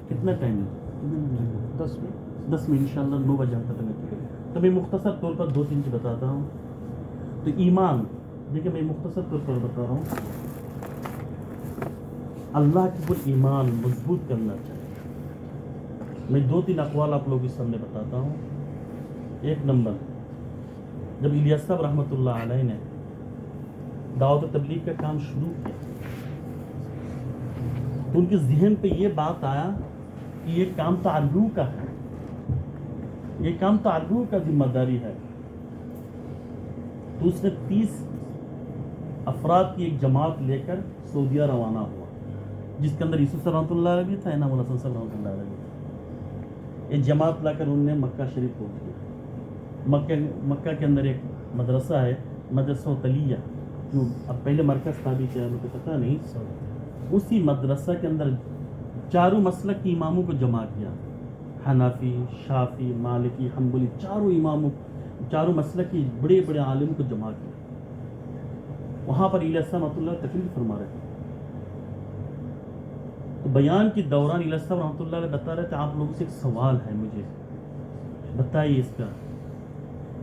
کتنا ٹائم ہے؟ 10 minute 10 minute انشاءاللہ 9 بجے ہم ختم کریں گے. تو میں مختصر طور پر 2-3 چیز بتاتا ہوں. تو ایمان دیکھیں میں مختصر طور پر بتا رہا ہوں. اللہ کے اوپر ایمان مضبوط کرنا چاہیے. میں 2-3 اقوال آپ لوگوں کے سامنے بتاتا ہوں. 1 نمبر، جب الیاس صاحب رحمۃ اللہ علیہ نے دعوت و تبلیغ کا کام شروع کیا تو ان کے ذہن پہ یہ بات آیا کہ یہ کام تو عربوں کا ہے، یہ کام تو عربوں کا ذمہ داری ہے. تو اس نے 30 افراد کی ایک جماعت لے کر سعودیہ روانہ ہوا، جس کے اندر یوسف صاحب رحمۃ اللہ علیہ بھی تھا، انعام اللہ صاحب رحمۃ اللہ علیہ بھی تھا. ایک جماعت لا کر انہوں نے مکہ شریف پہنچ گیا. مکہ کے اندر ایک مدرسہ ہے، مدرسہ تلیہ، جو اب پہلے مرکز تھا بھی کیا مجھے پتہ نہیں. اسی مدرسہ کے اندر چاروں مسلک کی اماموں کو جمع کیا، حنفی، شافی، مالکی، حنبلی، چاروں مسلک کی بڑے بڑے عالموں کو جمع کیا. وہاں پر الیاس رحمۃ اللہ تقریر فرما رہے تھے. تو بیان کے دوران الیاس رحمۃ اللہ علیہ بتا رہے تھے آپ لوگوں سے ایک سوال ہے، مجھے بتائیے اس کا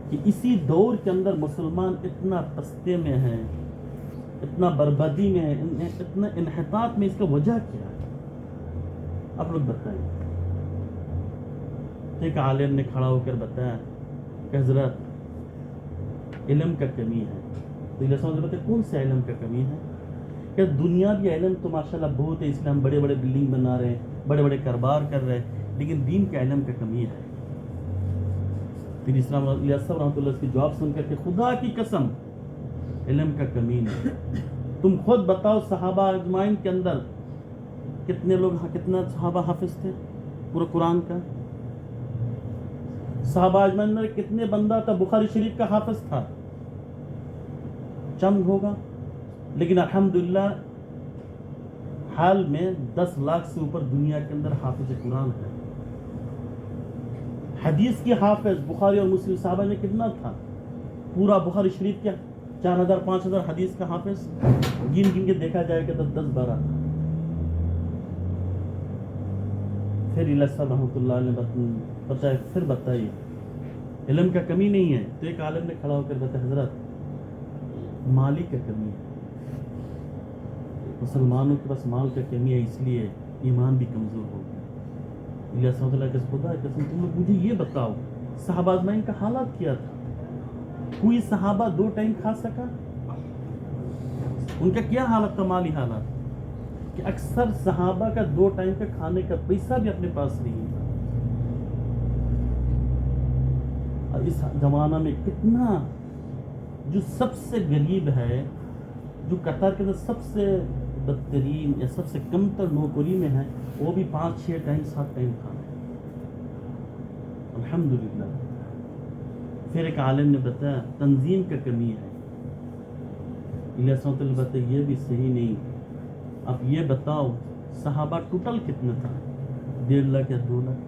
کہ اسی دور کے اندر مسلمان اتنا پستے میں ہیں، اتنا بربادی میں ہے، اتنا انحطاط میں، اس کا وجہ کیا ہے؟ آپ لوگ بتائیں. ایک عالم نے کھڑا ہو کر بتایا کہ حضرت علم کا کمی ہے. تو یہ سمجھ بتائیں کون سے علم کا کمی ہے؟ کہ دنیاوی علم تو ماشاءاللہ بہت ہے، اس لیے ہم بڑے بڑے بلڈنگ بنا رہے ہیں، بڑے بڑے کاروبار کر رہے ہیں، لیکن دین کا علم کا کمی ہے. پھر اسلام الیاس رحمۃ اللہ اس کی جواب سن کر کہ خدا کی قسم علم کا کمی نہیں. تم خود بتاؤ صحابہ اجمعین کے اندر کتنے لوگ، کتنا صحابہ حافظ تھے پورے قرآن کا؟ صحابہ اجمعین میں کتنے بندہ تھا بخاری شریف کا حافظ تھا؟ چند ہوگا. لیکن الحمدللہ حال میں 10 لاکھ سے اوپر دنیا کے اندر حافظ قرآن ہے. حدیث کی حافظ بخاری اور مسلم صحابہ میں کتنا تھا؟ پورا بخاری شریف کیا 4000-5000 حدیث کا حافظ گن گن کے دیکھا جائے کہ 10-12. پھر الیاس صاحب رحمۃ اللہ علیہ پھر بتائیے علم کا کمی نہیں ہے؟ تو ایک عالم نے کھڑا ہو کر بتایا حضرت مالی کا کمی ہے، مسلمانوں کے پاس مال کا کمی ہے، اس لیے ایمان بھی کمزور ہو گیا. الیاس رحمۃ اللہ کے خدا قسم تم لوگ مجھے یہ بتاؤ صحابہ اجمعین کا حالات کیا تھا؟ کوئی صحابہ 2 ٹائم کھا سکا؟ ان کا کیا حالت تھا؟ مالی حالات کہ اکثر صحابہ کا 2 ٹائم کا کھانے کا پیسہ بھی اپنے پاس نہیں تھا. اور اس زمانہ میں کتنا جو سب سے غریب ہے، جو قطر کے اندر سب سے بدترین یا سب سے کم تر نوکری میں ہے، وہ بھی 5-6 ٹائم 7 ٹائم کھانا ہے. الحمدللہ. پھر ایک عالم نے بتایا تنظیم کا کمی ہے. الیاس رحمۃ اللہ بتایا یہ بھی صحیح نہیں. اب یہ بتاؤ صحابہ ٹوٹل کتنا تھا؟ 1.5 لاکھ یا 2 لاکھ.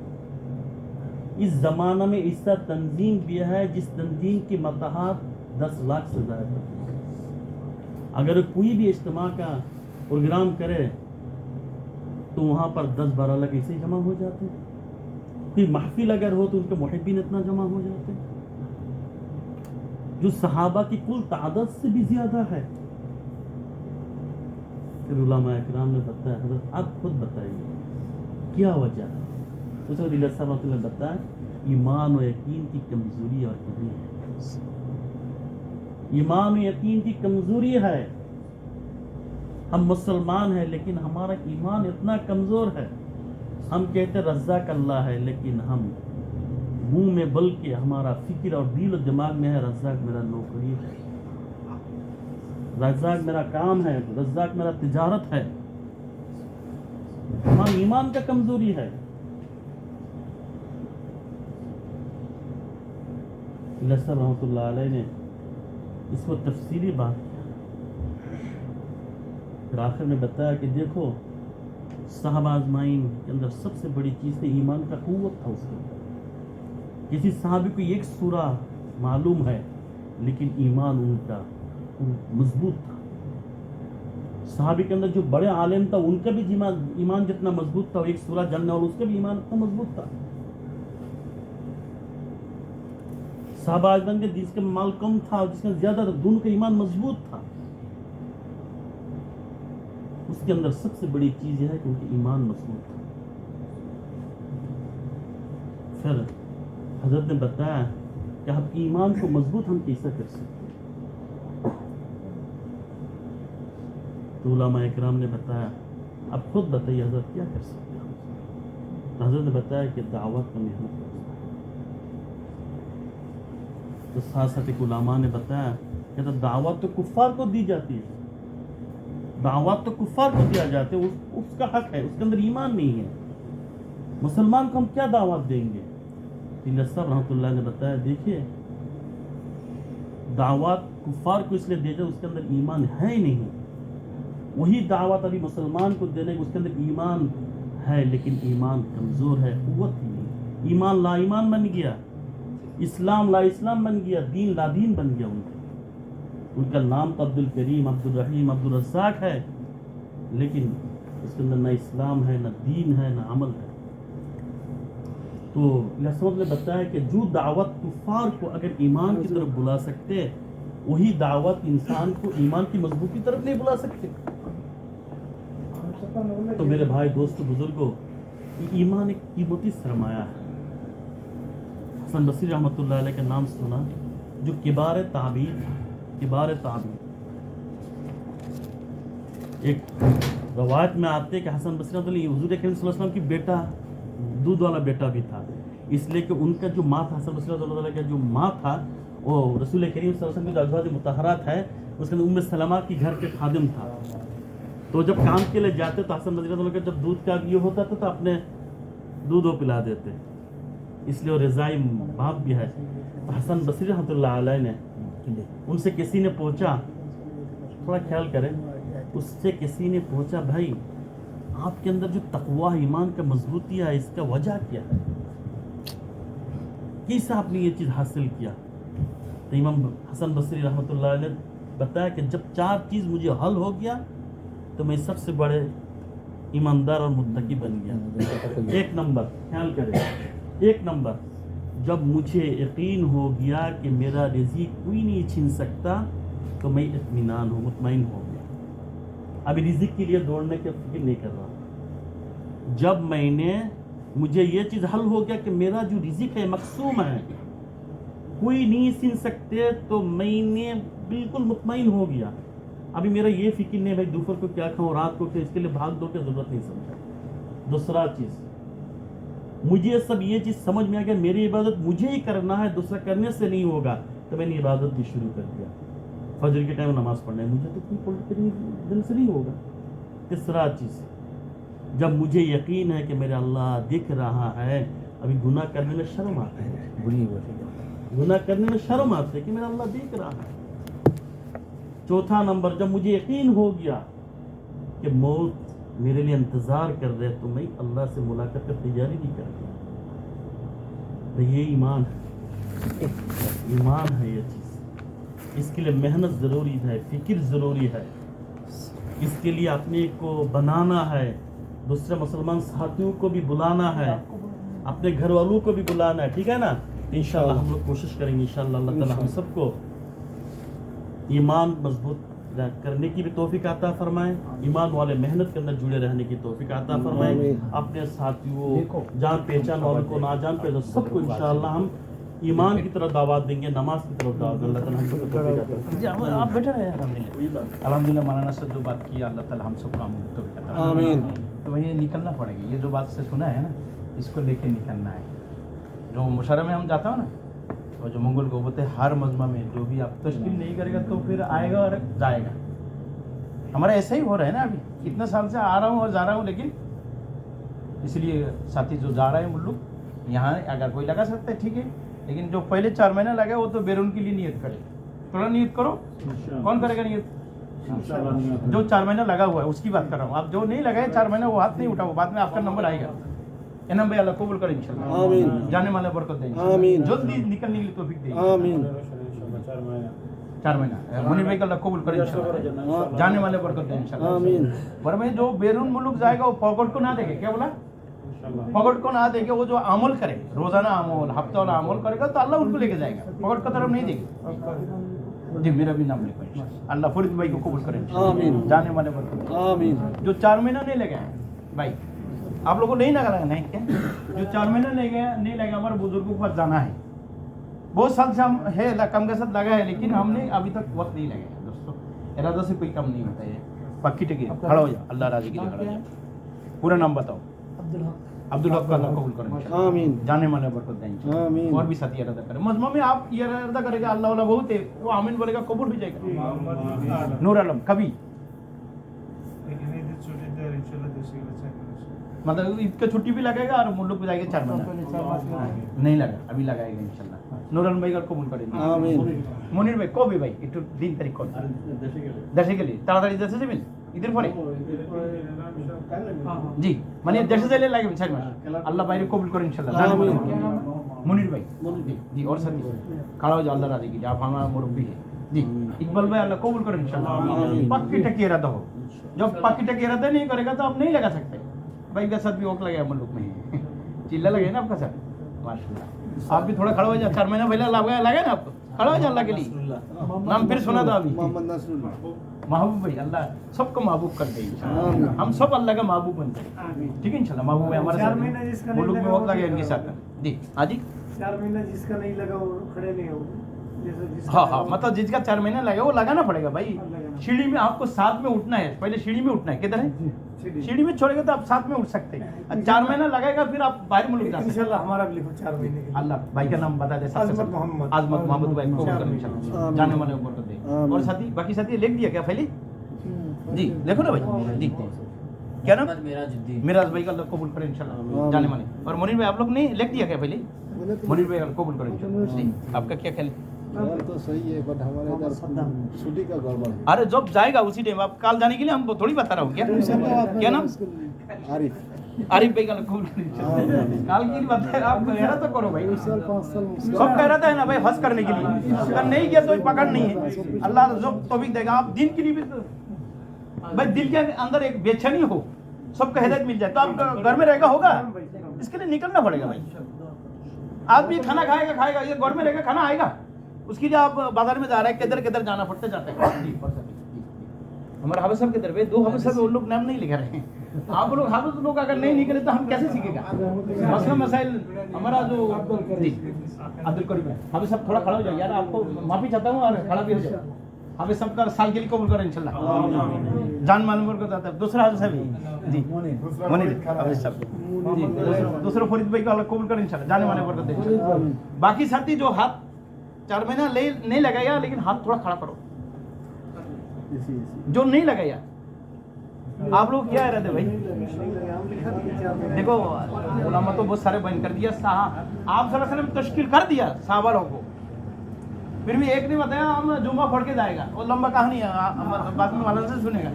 اس زمانہ میں اس طرح تنظیم بھی ہے جس تنظیم کی متاحت 10 لاکھ سے زیادہ ہے. اگر کوئی بھی اجتماع کا پروگرام کرے تو وہاں پر 10-12 لاکھ ایسے ہی جمع ہو جاتے. کوئی محفل اگر ہو تو ان کے محبین اتنا جمع ہو جاتے جو صحابہ کی کل تعداد سے بھی زیادہ ہے. پھر علماء اکرام نے بتایا حضرت آپ خود بتائیے کیا وجہ ہے؟ اس وقت الیاس صاحب نے بتایا ایمان و یقین کی کمزوری اور کمی ہے. ایمان و یقین کی کمزوری ہے. ہم مسلمان ہیں لیکن ہمارا ایمان اتنا کمزور ہے. ہم کہتے رزاق اللہ ہے لیکن ہم منہ میں بلکہ ہمارا فکر اور دل و دماغ میں ہے رزاق میرا نوکری ہے، رزاق میرا کام ہے، رزاق میرا تجارت ہے. ہمارا ایمان کا کمزوری ہے. الیاس صاحب رحمۃ اللہ علیہ نے اس کو تفصیلی بات کیا. پھر آخر میں بتایا کہ دیکھو صحابہ اجمعین کے اندر سب سے بڑی چیز تھی ایمان کا قوت تھا. اس کے اندر کسی صحابی کو ایک سورہ معلوم ہے لیکن ایمان ان کا مضبوط تھا. सहाबी के अंदर जो बड़े आलिम था उनका भी ईमान जितना मजबूत था, एक सूरह जानने वाला उसका भी ईमान उतना मजबूत था। साहबा अजमन के जिसका माल कम था और जिसका ज्यादा था, दोनों का ईमान मजबूत था। उसके अंदर सबसे बड़ी चीज यह है कि उनका ईमान मजबूत था। फिर हजरत ने बताया कि हम ईमान को मजबूत हम कैसे कर सकते हैं। तो उलमा इकराम ने बताया, अब खुद बताइए हजरत क्या कर सकते हैं। तो हजरत ने बताया कि दावत में मेहनत करना है। तो साथ साथ एक उलमा ने बताया कि तो दावत तो कुफ्फार को दी जाती है, दावत तो कुफ्फार को दिया जाता है, उसका हक है, उसके अंदर ईमान नहीं है। मुसलमान को हम क्या दावत देंगे। साहब रहमतुल्लाह ने बताया, देखिए दावत कुफ्फार को इसलिए दे जाए उसके अंदर ईमान है ही नहीं। वही दावत अभी मुसलमान को देने उसके अंदर ईमान है लेकिन ईमान कमजोर है, कुव्वत ही नहीं। ईमान ला ईमान बन गया, इस्लाम ला इस्लाम बन गया, दीन ला दीन बन गया। उनका नाम तो अब्दुल करीम, अब्दुल रहीम, अब्दुल रज़्ज़ाक है, लेकिन उसके अंदर न इस्लाम है, न दीन है, न अमल है। तो लसमत ने बताया कि जो दावत कुफार को अगर ईमान की तरफ बुला सकते, वही दावत इंसान को ईमान की मजबूती की तरफ नहीं बुला सकते। तो मेरे भाई दोस्तों बुजुर्गों, ईमान एक कीमती सरमाया है। हसन बसरी रहमतुल्लाह अलैह का नाम सुना, जो किबार ताबीन था, किबार ताबीन। एक रवायत में आते कि हसन बसरी रहमतुल्लाह हुजूर करीम सल्लल्लाहु अलैहि वसल्लम की बेटा, दूध वाला बेटा भी था, इसलिए कि उनका जो माँ था, हसन बसरी रहमतुल्लाह अलैह का जो माँ था वो रसूल करीम सल्लल्लाहु अलैहि वसल्लम की जो अज़वाज मुतहहरात है उसके अंदर उम्मे सलमा की घर के खादिम था। तो जब काम के लिए जाते तो हसन बसरी रहमतुल्लाह का जब दूध का ये होता था तो अपने दूध वो पिला देते, इसलिए वो रज़ाई बाप भी है। तो हसन बसरी रहमतुल्लाह अलैह ने उनसे किसी ने पूछा, थोड़ा ख्याल करें, उससे किसी ने पूछा, भाई आपके अंदर जो तकवा ईमान का मजबूती है इसका वजह क्या है, कैसे आपने ये चीज़ हासिल किया। तो इमाम हसन बसरी रहमतुल्लाह अलैह ने बताया कि जब 4 चीज़ मुझे हल हो गया तो मैं सबसे बड़े ईमानदार और मुत्तकी बन गया। 1 नंबर, ख्याल करें, 1 नंबर, जब मुझे यकीन हो गया कि मेरा रिज़्क़ कोई नहीं छीन सकता तो मैं इत्मीनान हो, मुतमईन हो गया। अभी रिज़्क़ के लिए दौड़ने की फिक्र नहीं कर रहा। जब मुझे ये चीज़ हल हो गया कि मेरा जो रिज़्क़ है मकसूम है, कोई नहीं छीन सकते, तो मैंने बिल्कुल मुतमईन हो गया। अभी मेरा ये फिक्र नहीं भाई दोपहर को क्या खाऊं, रात को क्या, इसके लिए भाग दौड़ की ज़रूरत नहीं समझा। दूसरा चीज़, मुझे सब ये चीज़ समझ में आ गया मेरी इबादत मुझे ही करना है, दूसरा करने से नहीं होगा, तो मैंने इबादत भी शुरू कर दिया। फजर के टाइम नमाज पढ़ना है, मुझे तो कोई पढ़ने दिल से नहीं होगा। तीसरा चीज़, जब मुझे यकीन है कि मेरा अल्लाह दिख रहा है, अभी गुनाह करने में शर्म आता है, गुनाह करने में शर्म आती है कि मेरा अल्लाह देख रहा है। चौथा नंबर, जब मुझे यकीन हो गया कि मौत मेरे लिए इंतज़ार कर रहे, तो मैं अल्लाह से मुलाकात की तैयारी नहीं कर रहा। तो ये ईमान है, ईमान है ये चीज़। इसके लिए मेहनत ज़रूरी है, फिक्र ज़रूरी है, इसके लिए अपने को बनाना है, दूसरे मुसलमान साथियों को भी बुलाना है, अपने घर वालों को भी बुलाना है, ठीक है ना। इंशाअल्लाह हम लोग कोशिश करेंगे, इंशाअल्लाह अल्लाह ताला हम सबको ईमान मजबूत करने की भी तौफीक अता फरमाए, ईमान वाले मेहनत के अंदर जुड़े रहने की तौफीक अता फरमाए, अपने साथियों, जान पहचान वालों को, ना जान पहचान सबको इंशाअल्लाह हम ईमान की तरफ दावत देंगे, नमाज की तरफ दावत। अल्लाह ताला हम सबको तौफीक अता फरमाए। आप बैठे रहे अल्हम्दुलिल्लाह। मौलाना से जो बात की अल्लाह ताला हम सबको तौफीक अता फरमाए। आमीन। तो वही निकलना पड़ेगा, ये जो बात से सुना है ना, इसको लेके निकलना है। जो मुशर्रफ में हम जाता हो ना, और जो मंगल को बोलते हैं हर मजमा में जो भी आप तश्कील नहीं करेगा तो फिर आएगा और जाएगा। हमारा ऐसा ही हो रहा है ना, अभी इतना साल से आ रहा हूँ और जा रहा हूँ, लेकिन इसलिए साथी जो जा रहे हैं मुल्लुक, यहाँ अगर कोई लगा सकता है ठीक है, लेकिन जो पहले 4 महीना लगा वो तो बैरून के लिए नियत करे। थोड़ा नियत करो, कौन करेगा नियत? जो 4 महीना लगा हुआ है उसकी बात कर रहा हूँ। आप जो नहीं लगाए 4 महीना वो हाथ नहीं उठाओ, बाद में आपका नंबर आएगा। इनाम भाई अल्लाह कबूल करे इंशाल्लाह, आमीन। जाने वाला बरकत दे, आमीन। जल्दी निकलने के लिए तौफीक दे, आमीन। 4 महीना मुनीर भाई का अल्लाह कबूल करे इंशाल्लाह, जाने वाले बरकत दे इंशाल्लाह। आमीन। पर मैं जो बैरून मुल्क जाएगा वो पॉकेट को ना देखे, क्या बोला, पॉकेट को ना देखे, वो जो अमल करे रोजाना अमल हफ्ते वाला अमल करेगा तो अल्लाह उनको लेके जाएगा, पॉकेट की तरफ नहीं देगा। जी मेरा भी नाम लिखो इंशाल्लाह, अल्लाह फरीद भाई को कबूल करे इंशाल्लाह, आमीन। जाने वाले बरकत। आमीन। जो 4 महीना नहीं लगे भाई, आप लोगों को नहीं लगा नहीं क्या, जो 4 महीना नहीं लगे हमारे बुजुर्गों के पास जाना है, बहुत साल से हम है कम के साथ लगा है, लेकिन हमने अभी तक वक्त नहीं लगाया दोस्तों, इरादा से कोई कम नहीं होता है। पक्की टिकी खड़ा हो जाओ, अल्लाह राजी के लिए खड़ा हो जाओ। पूरा नाम बताओ। अब्दुल हक का अल्लाह कबूल करे आमीन। जाने वाले बरकत दें आमीन। और भी साथी इरादा करें, मजमा में आप ये इरादा करेगा अल्लाह वाला बहुत है, वो आमीन बोलेगा कबूल हो जाएगा। नूर आलम कभी मतलब ईद का छुट्टी भी लगेगा और मुल्क भी जाएगा 4 महीना नहीं लगा, अभी लगाएगा इंशाल्लाह। नूर आलम भाई का कबूल करेंगे आमीन। मुनीर भाई कभी भाई একটু দিন তারিখ কোন দেশে গেলে তাড়াতাড়ি দেশে যাবেন ঈদের পরে জি মানে দেশে যাইলে লাগবে 4 মাস আল্লাহ বাইরে কবুল করেন ইনশাআল্লাহ। मुनीर भाई जी और साथी खड़ा हो जाओ, अल्लाह राजी कीजिए, आप हमारा मुरब्बी है जी। इकबाल भाई अल्लाह कबूल करें इंशाल्लाह। पक्की टकी इरादा हो, जब पक्की टकी इरादा नहीं करेगा तो आप नहीं लगा सकते। भाई का साथ भी ओक लगे मुल्क में चिल्ला लगे ना आपका साथ माशाल्लाह। आप भी थोड़ा खड़ा हो जाए, 4 महीना पहले लगे ना आपको, खड़ा हो जाए अल्लाह के लिए। नाम फिर सुना था अभी मोहम्मद नसरुल्लाह। महबूब भाई, अल्लाह सबको महबूब कर दे इंशाल्लाह, हम सब अल्लाह का महबूब बनते हैं ठीक है इंशाल्लाह। महबूब भाई हमारे साथ मुल्क में वक्त लगे इनके साथ जी। हाँ जी 4 महीना जिसका नहीं लगा वो खड़े नहीं हो, जैसे जिसका हाँ हाँ मतलब जिसका 4 महीना लगा वो लगाना पड़ेगा भाई। सीढ़ी में आपको साथ में उठना है, पहले सीढ़ी में उठना है, किधर है सीढ़ी में छोड़ेगा तो आप साथ में उठ सकते हैं। 4 महीना लगेगा फिर आप बाहर मुल्क जा सकते हैं। इंशाल्लाह हमारा भी लिखो 4 महीने के लिए। अल्लाह भाई का नाम बता दे, आजमत मोहम्मद। आजमत मोहम्मद भाई को करें इंशाल्लाह, जाने वाले को बरकत दे। और साथी बाकी साथी लिख दिया क्या पहले जी, देखो ना भाई जी क्या नाम मिराज भाई का अल्लाह कबूल करे इंशाल्लाह, जाने वाले। और मुनीर भाई आप लोग नहीं लिख दिया क्या पहले, मुनीर भाई कबूल करें इंशाल्लाह जी। आपका क्या ख्याल है? यार तो सही है बट हमारे इधर छुट्टी का गड़बड़ है। अरे जब जाएगा उसी टाइम, आप कल जाने के लिए हम थोड़ी बता रहा हूँ क्या नाम आरिफ। आरिफ भाई का कबूल करें इंशाल्लाह। काल की बात है, आप कहना तो करो भाई, 5 साल सब कह रहा है ना भाई हज करने के लिए, अगर नहीं किया तो पकड़ नहीं है। अल्लाह जो तौफीक देगा, आप दिन के लिए भी भाई दिल के अंदर एक बेचैनी हो, सबको हिदायत मिल जाए तो आप घर में रहेगा होगा, इसके लिए निकलना पड़ेगा भाई। आदमी खाना खाएगा ये घर में रहेगा, खाना आएगा, उसके लिए आप बाजार में जा रहे हैं, किधर किधर जाना पड़ता जाता है। हमारे हाफिज साहब किधर पे 2 हाफिज साहब वो लोग नाम नहीं लिखा रहे हैं। आप लोग हाफिज लोग अगर नहीं निकले तो हम कैसे सीखेगा मसला मसाइल। हमारा जो अब्दुल करीम है हाफिज साहब, थोड़ा खड़ा हो जाए यार, आपको माफी चाहता हूँ और खड़ा भी हो जाए। हाफिज साहब का साल के लिए कबूल करें इंशाल्लाह, जान मालूम को जाता है। दूसरा हाफिज साहब जी मुनीर हाफिज साहब जी, दूसरा फरीद भाई को अल्लाह कबूल करें इंशाल्लाह, जाने वाले बरकत दे। बाकी साथी जो हाथ 4 महीना नहीं लगाया लेकिन हाथ थोड़ा खड़ा करो, जो नहीं लगाया आप लोग क्या इरादे भाई देखो, उलमा तो बहुत सारे बयान कर दिया, आप सल्लल्लाहु अलैहि वसल्लम तशकील कर दिया सहाबा लोगों को, फिर भी एक ने बताया हम जुम्मा पढ़ के जाएगा, वो लंबा कहानी है, बाद में वाला से सुनेगा।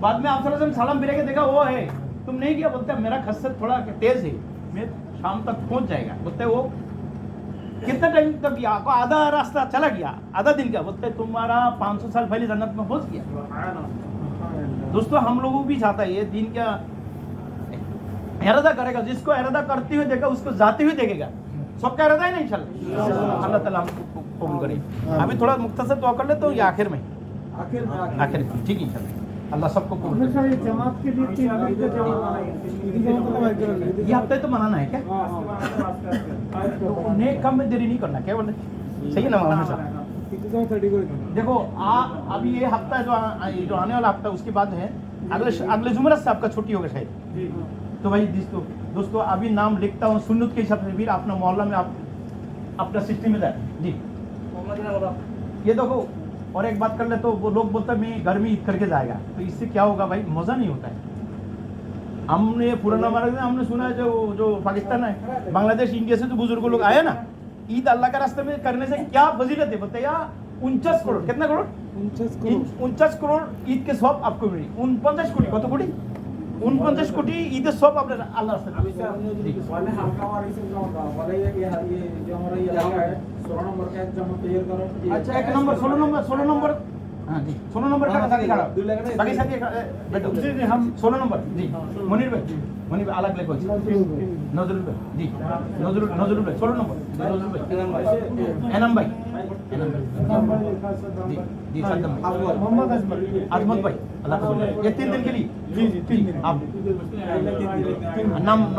बाद में आप सल्लल्लाहु अलैहि वसल्लम सलाम फिर के देखा वो है, तुम नहीं किया, बोलते मेरा खस्सत थोड़ा तेज है, मैं शाम तक पहुंच जाएगा। बोलते वो कितना टाइम तक गया, आपको आधा रास्ता चला गया, आधा दिन का, बोलते तुम्हारा 500 साल पहले जन्नत में पहुंच गया। दोस्तों हम लोगों भी चाहता है ये दिन क्या इरादा करेगा, जिसको इरादा करते हुए देखा उसको जाते हुए देखेगा, सबका इरादा है ना इंशाल्लाह, अल्लाह ताला हमको कबूल करे। अभी थोड़ा मुख्तसर दुआ कर ले तो ये आखिर में ठीक है इंशाल्लाह, अल्लाह सबको कबूल करे। सर ये जमात के लिए 3 हफ्ते का जमात है, ये हफ्ते तो मनाना है क्या, तो ने कम में देरी नहीं करना, क्या बोल रहे सही है ना मौलाना साहब? देखो अभी ये हफ्ता जो आने वाला हफ्ता उसके बाद है, अगले जुमेरात से आपका छुट्टी होगा शायद। तो भाई दोस्तों अभी नाम लिखता हूँ सुन्नत के हिसाब से, फिर अपना मोहल्ला में आप अपना सिस्टम में जाए जी। ये देखो और एक बात कर ले तो वो लोग बोलते हैं मैं घर में ईद करके जाएगा, तो इससे क्या होगा भाई, मज़ा नहीं होता है। हमने पुराना मार्ग में हमने सुना है जो पाकिस्तान है, बांग्लादेश, इंडिया से जो बुजुर्ग लोग आए ना, ईद अल्लाह के रास्ते में करने से क्या फजीलत है बताया, 49 करोड़, कितना करोड़, 49 करोड़ ईद के सवाब आपको मिली, 49 कोटी, कत कोटी 49 কোটি ঈদের সব আপনার আল্লাহ রাস্তায় अभी से हमने জি। जो वाले हल्का वाली से जाऊंगा वाले ये कि ये जो हमारा ये इलाका है 16 नंबर का एक जमा क्लियर करो अच्छा 1 नंबर 16 नंबर हाँ जी 16 नंबर का साथी खड़ा बाकी साथी बैठो हम 16 नंबर जी मुनीर भाई अलग लेको नजरुल भाई जी नजरुल भाई 16 नंबर नजरुल भाई एनम भाई जी जी सद्दाम भाई मोहम्मद अजमल आजमत भाई अल्लाह कबूल करे ये 3 दिन के लिए जी जी 3 दिन आप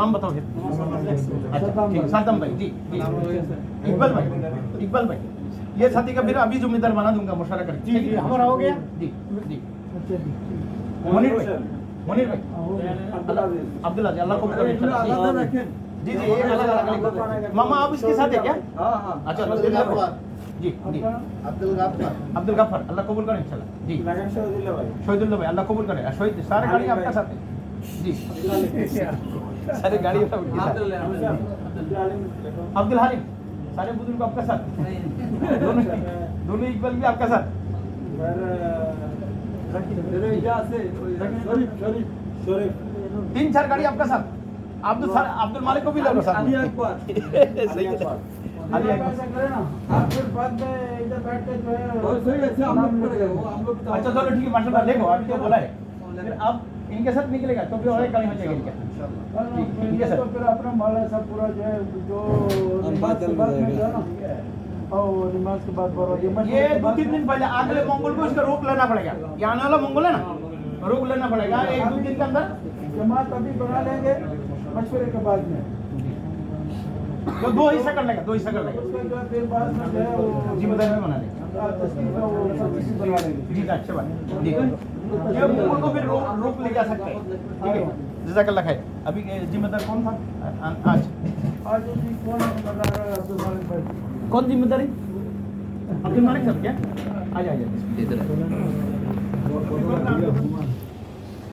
नाम बताओ फिर अच्छा ठीक सद्दाम भाई जी जी इकबाल भाई ये साथी का फिर अभी जिम्मेदार बना दूंगा मुशावरा करके जी जी हमारा हो गया जी जी अच्छा जी मुनीर भाई अब्दुल अजीज अब्दुल अजीज अल्लाह को जी जी ये अलग अलग मामा आप इसके साथ है क्या अच्छा जी जी अब्दुल गफ्फार अब्दुल गफ्फार अल्लाह कबूल करे इंशाल्लाह जी लगन शहीदुल्लाह भाई शहीदुल्लाह भाई अल्लाह कबूल करे शहीद सारे गाड़ी आपका साथ है जी सारे गाड़ी आपके साथ अब्दुल हालिम सारे बुजुर्ग आपका साथ दोनों इकबाल भी आपका साथ शरीफ 3-4 गाड़ी आपका साथ अब्दुल मालिक को भी ले लो साथ अली अकबर सही है अली अकबर आप फिर बाद में इधर बैठ के जो है अच्छा चलो ठीक है माशाल्लाह देखो अभी तो बोला है फिर अब इनके साथ निकलेगा तो फिर और एक गाड़ी हो जाएगी इनके ठीक है सर तो फिर अपना माल ऐसा पूरा जो है जो नमाज के बाद में जो है ना और नमाज के बाद ये 2-3 दिन पहले अगले मंगल को इसका रोक लेना पड़ेगा ये आने वाला मंगल है ना रोक लेना पड़ेगा 1-2 दिन के अंदर जमात अभी बना लेंगे मशवरे के बाद में तो 2 हिस्सा कर लेगा उसके जो है फिर बाद में जो है वो जिम्मेदारी में बना लेगा तस्वीर का वो सब चीज़ बना लेंगे जी अच्छी बात जी ये मंगल को फिर रोक ले जा सकते हैं ठीक है जज़ाकल्लाह खैर अभी जिम्मेदार कौन था आज आज जी कौन बता रहा है अब्दुल मालिक भाई कौन जिम्मेदारी अब्दुल मालिक साहब क्या आ जाइए इधर